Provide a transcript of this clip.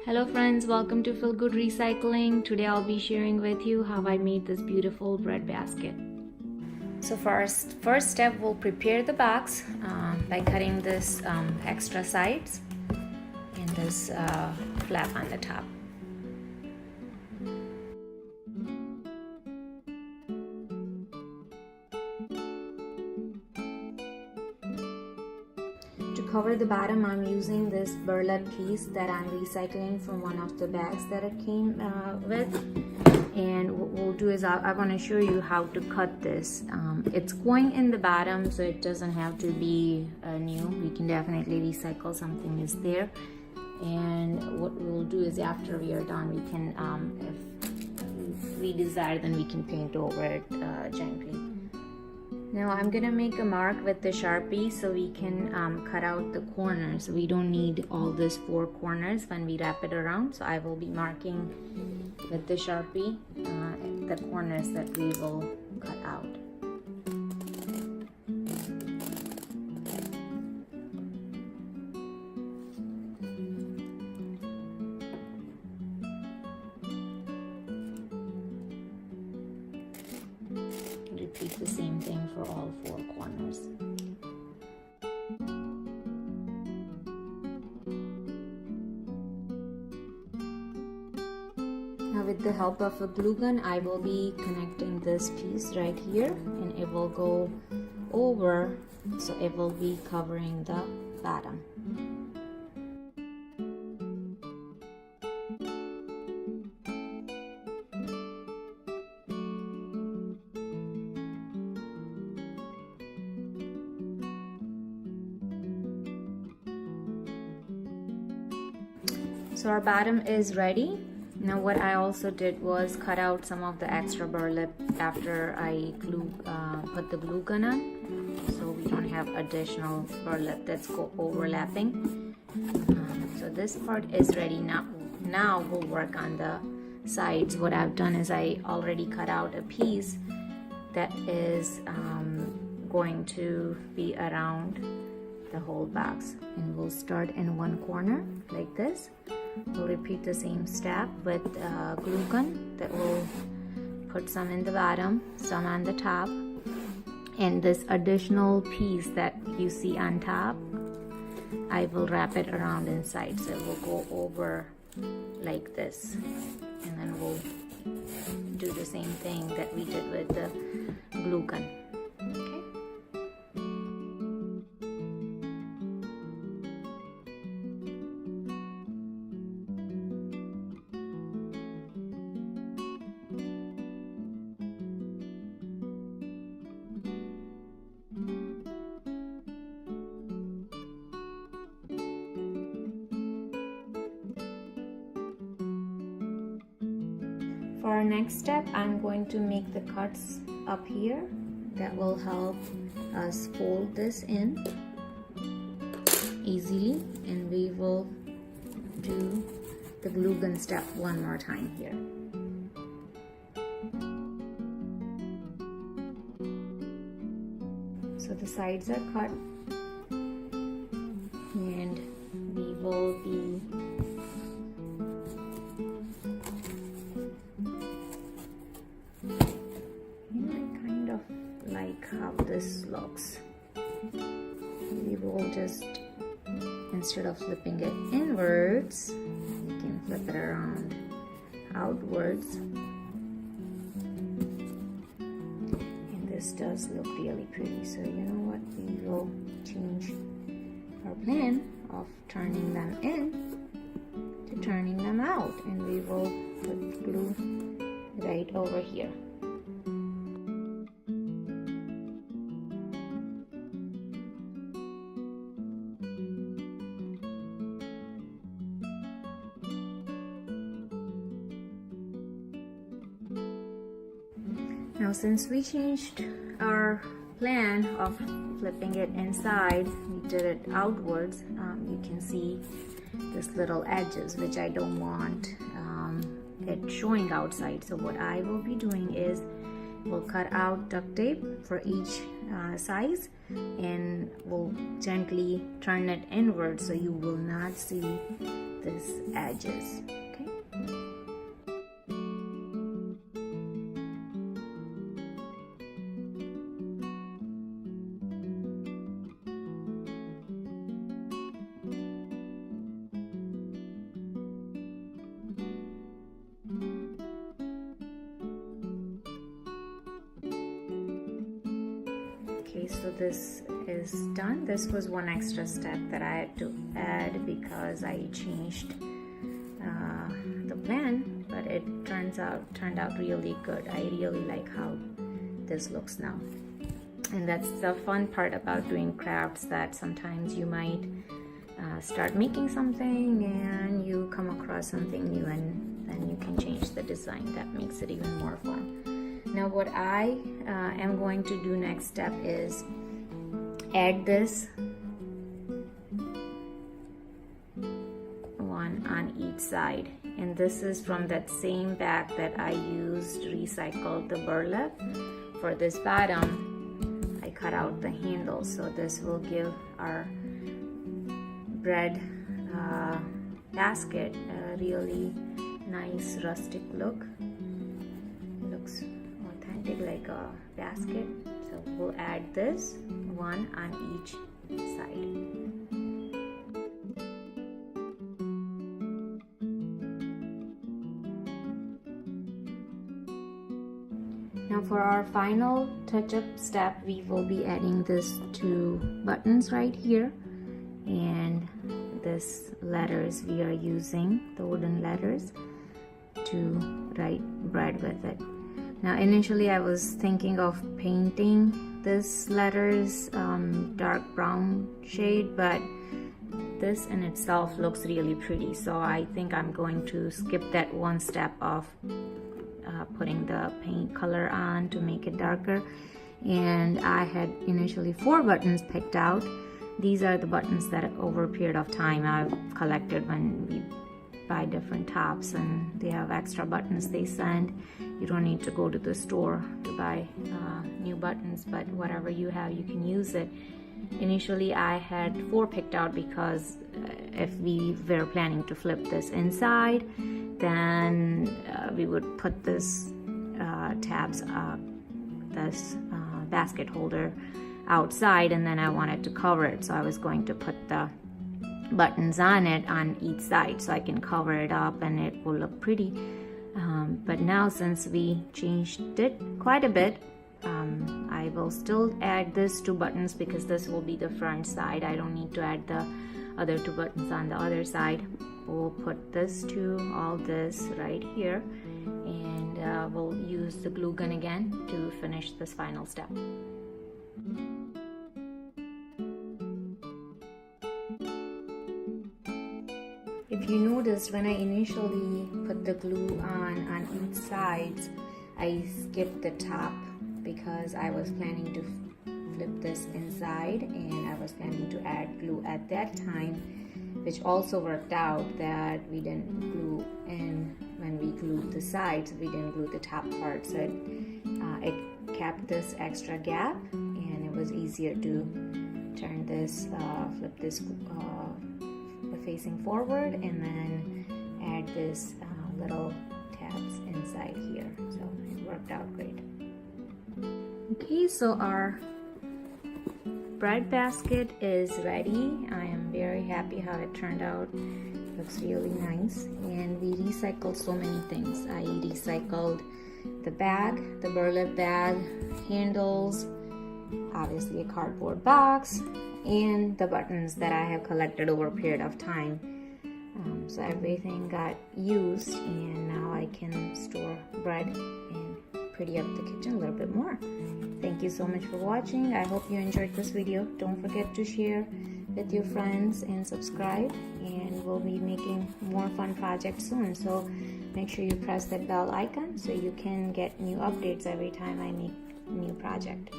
Hello friends, welcome to Feel Good Recycling. Today I'll be sharing with you how I made this beautiful bread basket. So first step, we'll prepare the box by cutting this extra sides and this flap on the top. To cover the bottom, I'm using this burlap piece that I'm recycling from one of the bags that it came with. And what we'll do is I want to show you how to cut this. It's going in the bottom, so it doesn't have to be new. We can definitely recycle something is there. And what we'll do is after we are done, we can, if we desire, then we can paint over it gently. Now I'm gonna make a mark with the Sharpie so we can cut out the corners. We don't need all these 4 corners when we wrap it around. So I will be marking with the Sharpie the corners that we will cut out. Repeat the same thing for all 4 corners. Now with the help of a glue gun, I will be connecting this piece right here and it will go over, so it will be covering the bottom. So our bottom is ready. Now what I also did was cut out some of the extra burlap after I put the glue gun on, so we don't have additional burlap that's overlapping. So this part is ready. Now we'll work on the sides. What I've done is I already cut out a piece that is going to be around the whole box, and we'll start in one corner like this. We'll repeat the same step with glue gun. That will put some in the bottom, some on the top, and this additional piece that you see on top, I will wrap it around inside, so it will go over like this, and then we'll do the same thing that we did with the glue gun. Okay. For our next step, I'm going to make the cuts up here that will help us fold this in easily, and we will do the glue gun step one more time here. So the sides are cut, and we will be how this looks. We will just, instead of flipping it inwards, we can flip it around outwards, and this does look really pretty. So you know what, we will change our plan of turning them in to turning them out, and we will put glue right over here. Now since we changed our plan of flipping it inside, we did it outwards, you can see this little edges, which I don't want it showing outside. So what I will be doing is we'll cut out duct tape for each size, and we'll gently turn it inward so you will not see these edges. Okay. Okay, so this is done. This was one extra step that I had to add because I changed the plan, but it turned out really good. I really like how this looks now. And that's the fun part about doing crafts, that sometimes you might start making something and you come across something new, and then you can change the design. That makes it even more fun. Now what I am going to do next step is add this one on each side, and this is from that same bag that I used, recycled the burlap. For this bottom I cut out the handle, so this will give our bread basket a really nice rustic look. It looks authentic like a basket. So we'll add this one on each side. Now for our final touch-up step, we will be adding this two buttons right here, and this letters we are using, the wooden letters, to write bread with it. Now initially I was thinking of painting this letters dark brown shade, but this in itself looks really pretty, so I think I'm going to skip that one step of putting the paint color on to make it darker. And I had initially 4 buttons picked out. These are the buttons that over a period of time I've collected when we buy different tops, and they have extra buttons they send. You don't need to go to the store to buy new buttons, but whatever you have, you can use it. Initially I had 4 picked out because if we were planning to flip this inside, then we would put this tabs this basket holder outside, and then I wanted to cover it, so I was going to put the buttons on it on each side so I can cover it up and it will look pretty. But now since we changed it quite a bit, I will still add this 2 buttons because this will be the front side. I don't need to add the other 2 buttons on the other side. We'll put this to all this right here, and we'll use the glue gun again to finish this final step. If you noticed, when I initially put the glue on each side, I skipped the top because I was planning to flip this inside, and I was planning to add glue at that time, which also worked out that we didn't glue in when we glued the sides. We didn't glue the top part, so it kept this extra gap, and it was easier to turn this, flip this facing forward, and then add this little tabs inside here. So it worked out great. Okay, so our bread basket is ready. I am very happy how it turned out. It looks really nice, and we recycled so many things. I recycled the bag, the burlap bag, handles, obviously a cardboard box, and the buttons that I have collected over a period of time. So everything got used, and now I can store bread and pretty up the kitchen a little bit more. Thank you so much for watching. I hope you enjoyed this video. Don't forget to share with your friends and subscribe, and we'll be making more fun projects soon. So make sure you press that bell icon so you can get new updates every time I make a new project.